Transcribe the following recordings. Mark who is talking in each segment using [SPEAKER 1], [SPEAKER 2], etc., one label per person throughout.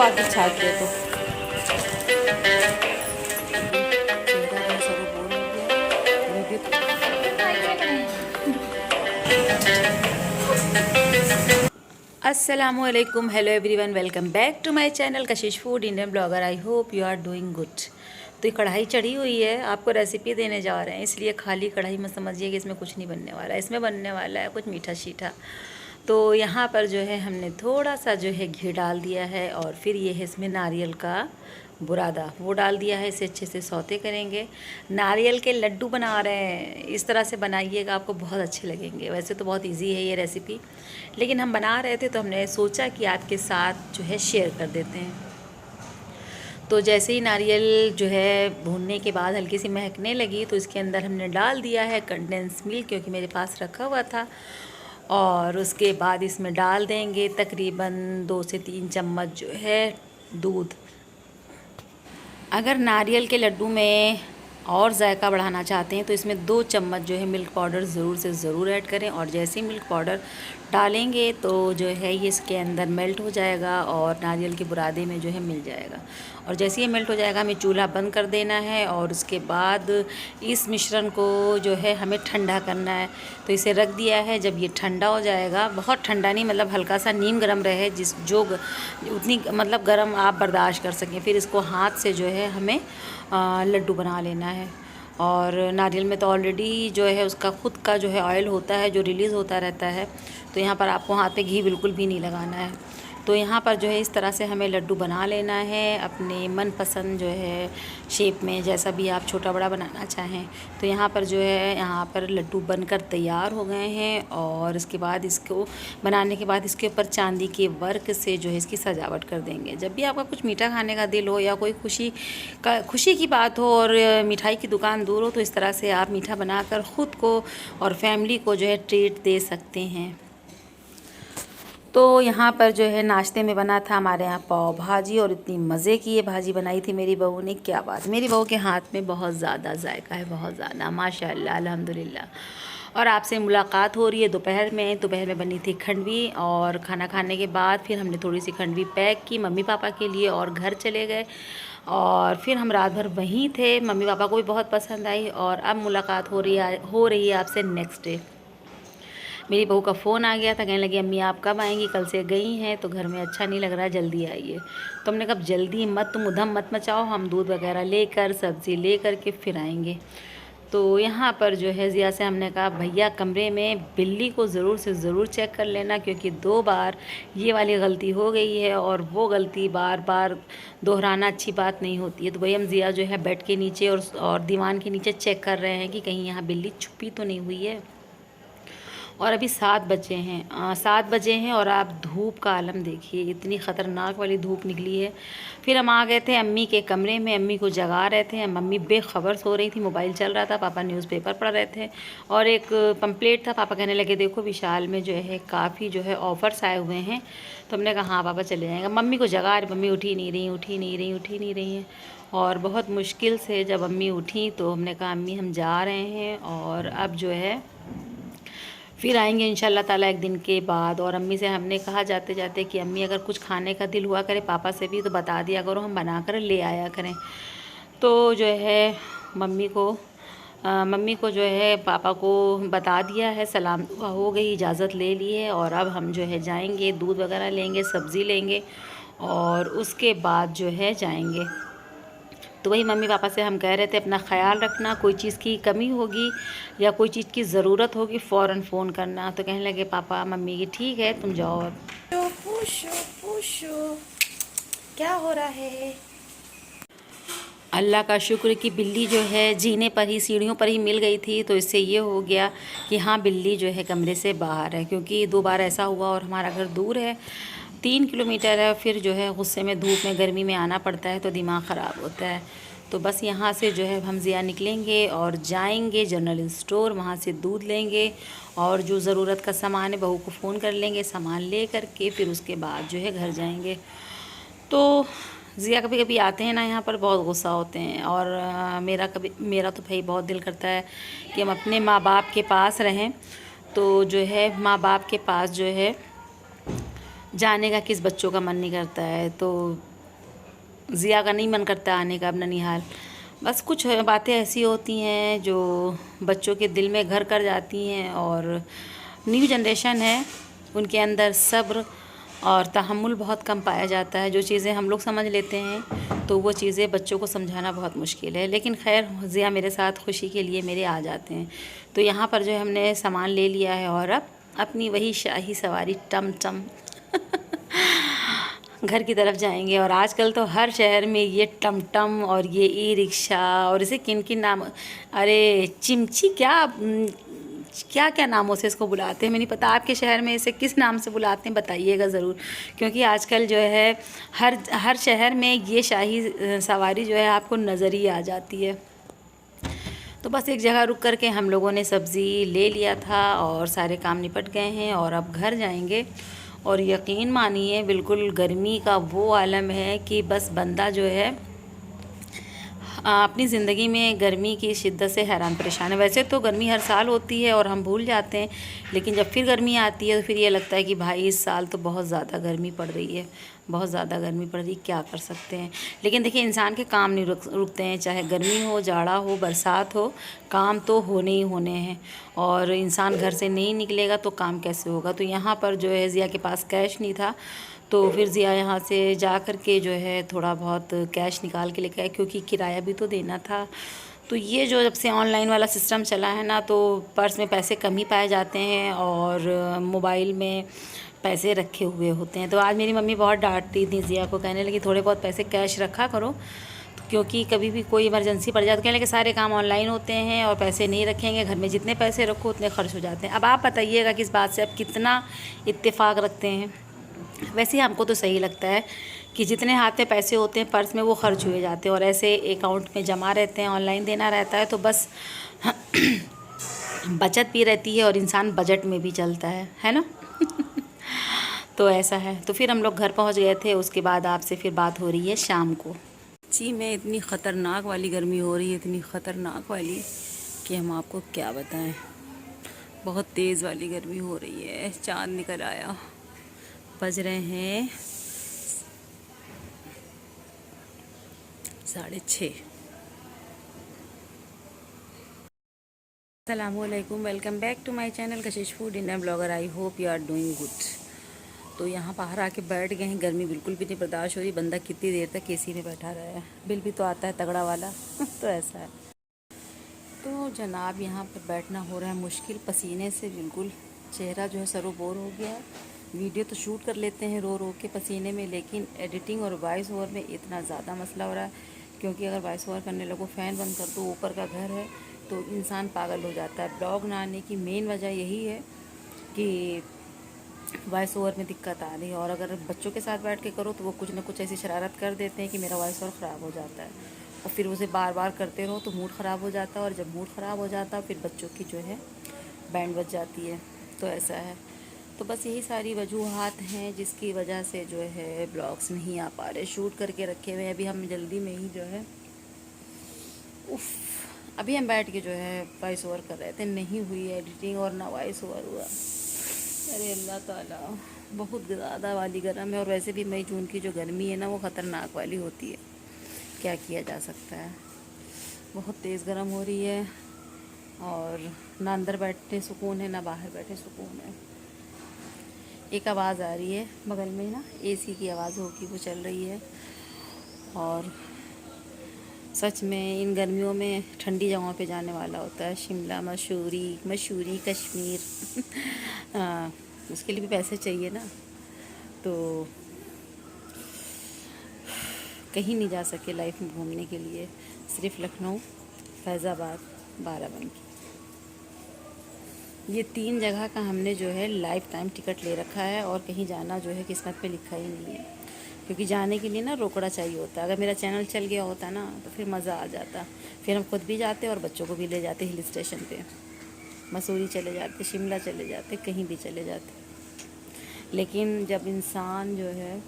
[SPEAKER 1] पाती छाट के तो अस्सलामुअलैकुम, hello everyone, welcome back to my channel Kashish food Indian blogger. I hope you are doing good. तो ये कढ़ाई चढ़ी हुई है, आपको रेसिपी देने जा रहे हैं, इसलिए खाली कढ़ाई मत समझिए कि इसमें कुछ नहीं बनने वाला है। इसमें बनने वाला है कुछ मीठा शीठा। तो यहाँ पर जो है हमने थोड़ा सा जो है घी डाल दिया है और फिर ये है इसमें नारियल का बुरादा वो डाल दिया है। इसे अच्छे से सौते करेंगे। नारियल के लड्डू बना रहे हैं, इस तरह से बनाइएगा, आपको बहुत अच्छे लगेंगे। वैसे तो बहुत इजी है ये रेसिपी, लेकिन हम बना रहे थे तो हमने सोचा कि आपके साथ जो है शेयर कर देते हैं। तो जैसे ही नारियल जो है भूनने के बाद हल्की सी महकने लगी तो इसके अंदर हमने डाल दिया है कंडेंस मिल्क, क्योंकि मेरे पास रखा हुआ था। और उसके बाद इसमें डाल देंगे तकरीबन 2 से 3 चम्मच जो है दूध। अगर नारियल के लड्डू में और जायका बढ़ाना चाहते हैं तो इसमें 2 चम्मच जो है मिल्क पाउडर ज़रूर से ज़रूर ऐड करें। और जैसे ही मिल्क पाउडर डालेंगे तो जो है ये इसके अंदर मेल्ट हो जाएगा और नारियल के बुरादे में जो है मिल जाएगा। और जैसे ये मेल्ट हो जाएगा हमें चूल्हा बंद कर देना है और उसके बाद इस मिश्रण को जो है हमें ठंडा करना है। तो इसे रख दिया है। जब ये ठंडा हो जाएगा, बहुत ठंडा नहीं, मतलब हल्का सा नीम गर्म रहे, उतनी मतलब गर्म आप बर्दाश्त कर सकें, फिर इसको हाथ से जो है हमें लड्डू बना लेना है। और नारियल में तो ऑलरेडी जो है उसका ख़ुद का जो है ऑयल होता है जो रिलीज़ होता रहता है। तो यहाँ पर आपको हाथ पे घी बिल्कुल भी नहीं लगाना है। तो यहाँ पर जो है इस तरह से हमें लड्डू बना लेना है अपने मनपसंद जो है शेप में, जैसा भी आप छोटा बड़ा बनाना चाहें। तो यहाँ पर जो है यहाँ पर लड्डू बनकर तैयार हो गए हैं। और इसके बाद इसको बनाने के बाद इसके ऊपर चांदी के वर्क से जो है इसकी सजावट कर देंगे। जब भी आपका कुछ मीठा खाने का दिल हो या कोई खुशी की बात हो और मिठाई की दुकान दूर हो, तो इस तरह से आप मीठा बनाकर ख़ुद को और फैमिली को जो है ट्रीट दे सकते हैं। तो यहाँ पर जो है नाश्ते में बना था हमारे यहाँ पाव भाजी, और इतनी मज़े की ये भाजी बनाई थी मेरी बहू ने, क्या बात। मेरी बहू के हाथ में बहुत ज़्यादा जायका है, बहुत ज़्यादा, माशाल्लाह, अल्हम्दुलिल्लाह। और आपसे मुलाकात हो रही है दोपहर में बनी थी खंडवी। और खाना खाने के बाद फिर हमने थोड़ी सी खंडवी पैक की मम्मी पापा के लिए और घर चले गए। और फिर हम रात भर वहीं थे, मम्मी पापा को भी बहुत पसंद आई। और अब मुलाकात हो रही है आपसे नेक्स्ट डे। मेरी बहू का फ़ोन आ गया था, कहने लगी अम्मी आप कब आएंगी, कल से गई हैं तो घर में अच्छा नहीं लग रहा है, जल्दी आइए। तो हमने कहा जल्दी मत, तुम उधम मत मचाओ, हम दूध वगैरह लेकर सब्ज़ी ले कर के फिर आएंगे। तो यहाँ पर जो है ज़िया से हमने कहा भैया कमरे में बिल्ली को ज़रूर से ज़रूर चेक कर लेना, क्योंकि 2 बार ये वाली गलती हो गई है और वो गलती बार बार दोहराना अच्छी बात नहीं होती है। तो भाई हम ज़िया जो है बेड के नीचे और दीवान के नीचे चेक कर रहे हैं कि कहीं यहाँ बिल्ली छुपी तो नहीं हुई है। और अभी 7 बजे हैं, 7 बजे हैं और आप धूप का आलम देखिए, इतनी ख़तरनाक वाली धूप निकली है। फिर हम आ गए थे अम्मी के कमरे में, अम्मी को जगा रहे थे। मम्मी बेखबर सो रही थी, मोबाइल चल रहा था, पापा न्यूज़पेपर पढ़ रहे थे। और एक पम्पलेट था, पापा कहने लगे देखो विशाल में जो है काफ़ी जो है ऑफ़र्स आए हुए हैं। तो हमने कहा हाँ पापा चले जाएंगे। मम्मी को जगा रही, मम्मी उठी नहीं रही हैं। और बहुत मुश्किल से जब अम्मी उठी तो हमने कहा अम्मी हम जा रहे हैं और अब जो है फिर आएंगे इंशाल्लाह ताला एक दिन के बाद। और अम्मी से हमने कहा जाते जाते कि अम्मी अगर कुछ खाने का दिल हुआ करे पापा से भी तो बता दिया करो, हम बना कर ले आया करें। तो जो है मम्मी को जो है पापा को बता दिया है, सलाम दुआ हो गई, इजाज़त ले ली है। और अब हम जो है जाएंगे, दूध वगैरह लेंगे, सब्ज़ी लेंगे और उसके बाद जो है जाएंगे। तो वही मम्मी पापा से हम कह रहे थे अपना ख़्याल रखना, कोई चीज़ की कमी होगी या कोई चीज़ की ज़रूरत होगी फ़ौरन फ़ोन करना। तो कहने लगे पापा मम्मी की ठीक है तुम जाओ अब। पूछो क्या हो रहा है। अल्लाह का शुक्र कि बिल्ली जो है जीने पर ही, सीढ़ियों पर ही मिल गई थी। तो इससे ये हो गया कि हाँ बिल्ली जो है कमरे से बाहर है, क्योंकि 2 बार ऐसा हुआ और हमारा घर दूर है, 3 किलोमीटर है। फिर जो है गुस्से में धूप में गर्मी में आना पड़ता है तो दिमाग ख़राब होता है। तो बस यहाँ से जो है हम ज़िया निकलेंगे और जाएंगे जनरल स्टोर, वहाँ से दूध लेंगे और जो ज़रूरत का सामान है बहू को फ़ोन कर लेंगे, सामान ले कर के फिर उसके बाद जो है घर जाएंगे। तो ज़िया कभी कभी आते हैं ना यहाँ पर, बहुत गुस्सा होते हैं। और मेरा तो भाई बहुत दिल करता है कि हम अपने माँ बाप के पास रहें। तो जो है माँ बाप के पास जो है जाने का किस बच्चों का मन नहीं करता है। तो ज़िया का नहीं मन करता आने का अब ननिहाल। बस कुछ बातें ऐसी होती हैं जो बच्चों के दिल में घर कर जाती हैं, और न्यू जनरेशन है, उनके अंदर सब्र और तहम्मुल बहुत कम पाया जाता है। जो चीज़ें हम लोग समझ लेते हैं तो वो चीज़ें बच्चों को समझाना बहुत मुश्किल है। लेकिन खैर ज़िया मेरे साथ खुशी के लिए मेरे आ जाते हैं। तो यहाँ पर जो है हमने सामान ले लिया है और अब अपनी वही शाही सवारी टम टम घर की तरफ जाएंगे। और आजकल तो हर शहर में ये टमटम और ये ई रिक्शा और इसे किन किन नाम, अरे चिमची क्या क्या नामों से इसको बुलाते हैं, मैं नहीं पता आपके शहर में इसे किस नाम से बुलाते हैं, बताइएगा ज़रूर। क्योंकि आजकल जो है हर हर शहर में ये शाही सवारी जो है आपको नज़र ही आ जाती है। तो बस एक जगह रुक कर के हम लोगों ने सब्ज़ी ले लिया था और सारे काम निपट गए हैं और अब घर जाएंगे। और यकीन मानिए बिल्कुल गर्मी का वो आलम है कि बस बंदा जो है अपनी ज़िंदगी में गर्मी की शिद्दत से हैरान परेशान है। वैसे तो गर्मी हर साल होती है और हम भूल जाते हैं, लेकिन जब फिर गर्मी आती है तो फिर ये लगता है कि भाई इस साल तो बहुत ज़्यादा गर्मी पड़ रही है, बहुत ज़्यादा गर्मी पड़ रही, क्या कर सकते हैं। लेकिन देखिए इंसान के काम नहीं रुकते हैं, चाहे गर्मी हो, जाड़ा हो, बरसात हो, काम तो होने ही होने हैं। और इंसान घर से नहीं निकलेगा तो काम कैसे होगा। तो यहाँ पर जो है ज़िया के पास कैश नहीं था, तो फिर ज़िया यहाँ से जा कर के जो है थोड़ा बहुत कैश निकाल के लेके आए, क्योंकि किराया भी तो देना था। तो ये जो जब से ऑनलाइन वाला सिस्टम चला है ना, तो पर्स में पैसे कम ही पाए जाते हैं और मोबाइल में पैसे रखे हुए होते हैं। तो आज मेरी मम्मी बहुत डांटती थी ज़िया को, कहने लगी थोड़े बहुत पैसे कैश रखा करो, क्योंकि कभी भी कोई इमरजेंसी पड़ जाए। तो कहने लगे सारे काम ऑनलाइन होते हैं और पैसे नहीं रखेंगे, घर में जितने पैसे रखो उतने खर्च हो जाते हैं। अब आप बताइएगा कि इस बात से आप कितना इत्तेफाक रखते हैं। वैसे ही हमको तो सही लगता है कि जितने हाथ में पैसे होते हैं पर्स में वो खर्च हुए जाते हैं और ऐसे अकाउंट में जमा रहते हैं, ऑनलाइन देना रहता है, तो बस बचत भी रहती है और इंसान बजट में भी चलता है ना। तो ऐसा है। तो फिर हम लोग घर पहुंच गए थे। उसके बाद आपसे फिर बात हो रही है शाम को। जी मैं इतनी ख़तरनाक वाली गर्मी हो रही है, इतनी ख़तरनाक वाली कि हम आपको क्या बताएं। बहुत तेज़ वाली गर्मी हो रही है। चाँद निकल आया, बज रहे हैं 6:30। अस्सलामुअलैकुम, welcome back to my channel Kashish food Indian blogger. I hope you are doing good. तो यहाँ बाहर आके बैठ गए हैं, गर्मी बिल्कुल भी नहीं बर्दाश्त हो रही। बंदा कितनी देर तक एसी में बैठा रहा है, बिल भी तो आता है तगड़ा वाला। तो ऐसा है। तो जनाब यहाँ पर बैठना हो रहा है मुश्किल, पसीने से बिल्कुल चेहरा जो है सरोबोर हो गया है। वीडियो तो शूट कर लेते हैं रो रो के पसीने में, लेकिन एडिटिंग और वॉइस ओवर में इतना ज़्यादा मसला हो रहा है। क्योंकि अगर वॉइस ओवर करने लगो, फ़ैन बंद कर दो, ऊपर का घर है, तो इंसान पागल हो जाता है। ब्लॉग ना आने की मेन वजह यही है कि वॉइस ओवर में दिक्कत आ रही है। और अगर बच्चों के साथ बैठ के करो तो वो कुछ ना कुछ ऐसी शरारत कर देते हैं कि मेरा वॉइस ओवर ख़राब हो जाता है, और फिर उसे बार बार करते रहो तो मूड ख़राब हो जाता है, और जब मूड ख़राब हो जाता है फिर बच्चों की जो है बैंड बज जाती है। तो ऐसा है। तो बस यही सारी वजूहात हैं जिसकी वजह से जो है ब्लॉग्स नहीं आ पा रहे। शूट करके रखे हुए अभी हम जल्दी में ही जो है अभी हम बैठ के जो है वॉइस ओवर कर रहे थे, नहीं हुई एडिटिंग और ना वॉइस ओवर हुआ। अरे अल्लाह ताला, बहुत ज़्यादा वाली गर्म है। और वैसे भी मई जून की जो गर्मी है ना वो ख़तरनाक वाली होती है, क्या किया जा सकता है। बहुत तेज़ गर्म हो रही है और ना अंदर बैठे सुकून है ना बाहर बैठे सुकून है। एक आवाज़ आ रही है बगल में ना, एसी की आवाज़ होगी, वो चल रही है। और सच में इन गर्मियों में ठंडी जगहों पे जाने वाला होता है, शिमला, मसूरी कश्मीर। उसके लिए भी पैसे चाहिए ना, तो कहीं नहीं जा सके लाइफ में घूमने के लिए, सिर्फ लखनऊ, फैज़ाबाद, बाराबंकी, ये 3 जगह का हमने जो है लाइफ टाइम टिकट ले रखा है। और कहीं जाना जो है किस्मत पे लिखा ही नहीं है, क्योंकि जाने के लिए ना रोकड़ा चाहिए होता है। अगर मेरा चैनल चल गया होता ना तो फिर मज़ा आ जाता, फिर हम खुद भी जाते और बच्चों को भी ले जाते हिल स्टेशन पे, मसूरी चले जाते, शिमला चले जाते, कहीं भी चले जाते। लेकिन जब इंसान जो है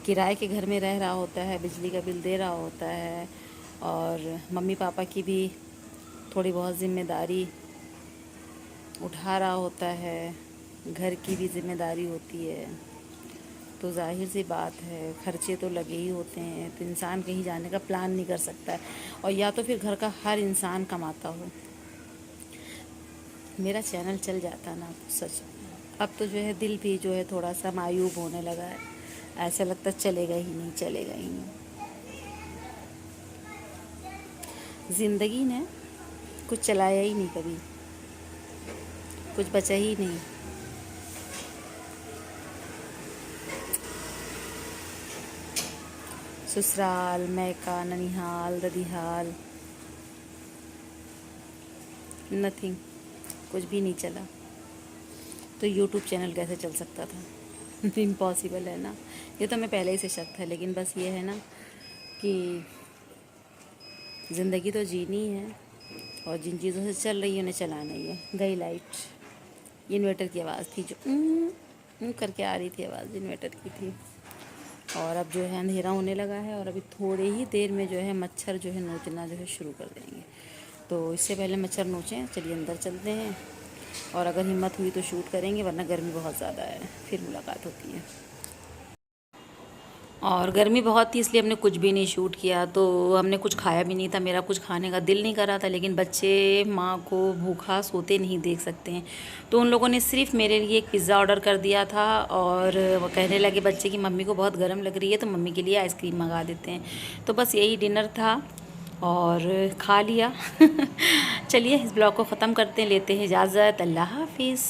[SPEAKER 1] किराए के घर में रह रहा होता है, बिजली का बिल दे रहा होता है, और मम्मी पापा की भी थोड़ी बहुत ज़िम्मेदारी उठा रहा होता है, घर की भी ज़िम्मेदारी होती है, तो जाहिर सी बात है खर्चे तो लगे ही होते हैं, तो इंसान कहीं जाने का प्लान नहीं कर सकता है। और या तो फिर घर का हर इंसान कमाता हो। मेरा चैनल चल जाता ना तो सच में। अब तो जो है दिल भी जो है थोड़ा सा मायूब होने लगा है, ऐसा लगता है चलेगा ही नहीं, चलेगा ही नहीं। ज़िंदगी ने कुछ चलाया ही नहीं कभी, कुछ बचा ही नहीं। ससुराल, मैका, ननिहाल, ददिहाल, नथिंग, कुछ भी नहीं चला। तो यूट्यूब चैनल कैसे चल सकता था? इम्पॉसिबल है ना। ये तो मैं पहले ही से शक था, लेकिन बस ये है ना कि ज़िंदगी तो जीनी है और जिन चीज़ों से चल रही है उन्हें चलाना ही है। गई लाइट। इन्वर्टर की आवाज़ थी जो करके आ रही थी, आवाज़ इन्वर्टर की थी। और अब जो है अंधेरा होने लगा है और अभी थोड़ी ही देर में जो है मच्छर जो है नोचना जो है शुरू कर देंगे। तो इससे पहले मच्छर नोचें, चलिए अंदर चलते हैं और अगर हिम्मत हुई तो शूट करेंगे, वरना गर्मी बहुत ज़्यादा है। फिर मुलाकात होती है। और गर्मी बहुत थी इसलिए हमने कुछ भी नहीं शूट किया, तो हमने कुछ खाया भी नहीं था। मेरा कुछ खाने का दिल नहीं कर रहा था, लेकिन बच्चे माँ को भूखा सोते नहीं देख सकते हैं, तो उन लोगों ने सिर्फ मेरे लिए एक पिज़्ज़ा ऑर्डर कर दिया था। और वो कहने लगे बच्चे की मम्मी को बहुत गर्म लग रही है, तो मम्मी के लिए आइसक्रीम मंगा देते हैं। तो बस यही डिनर था और खा लिया। चलिए इस ब्लॉग को ख़त्म करते हैं, लेते हैं इजाज़त। अल्लाह हाफिज़।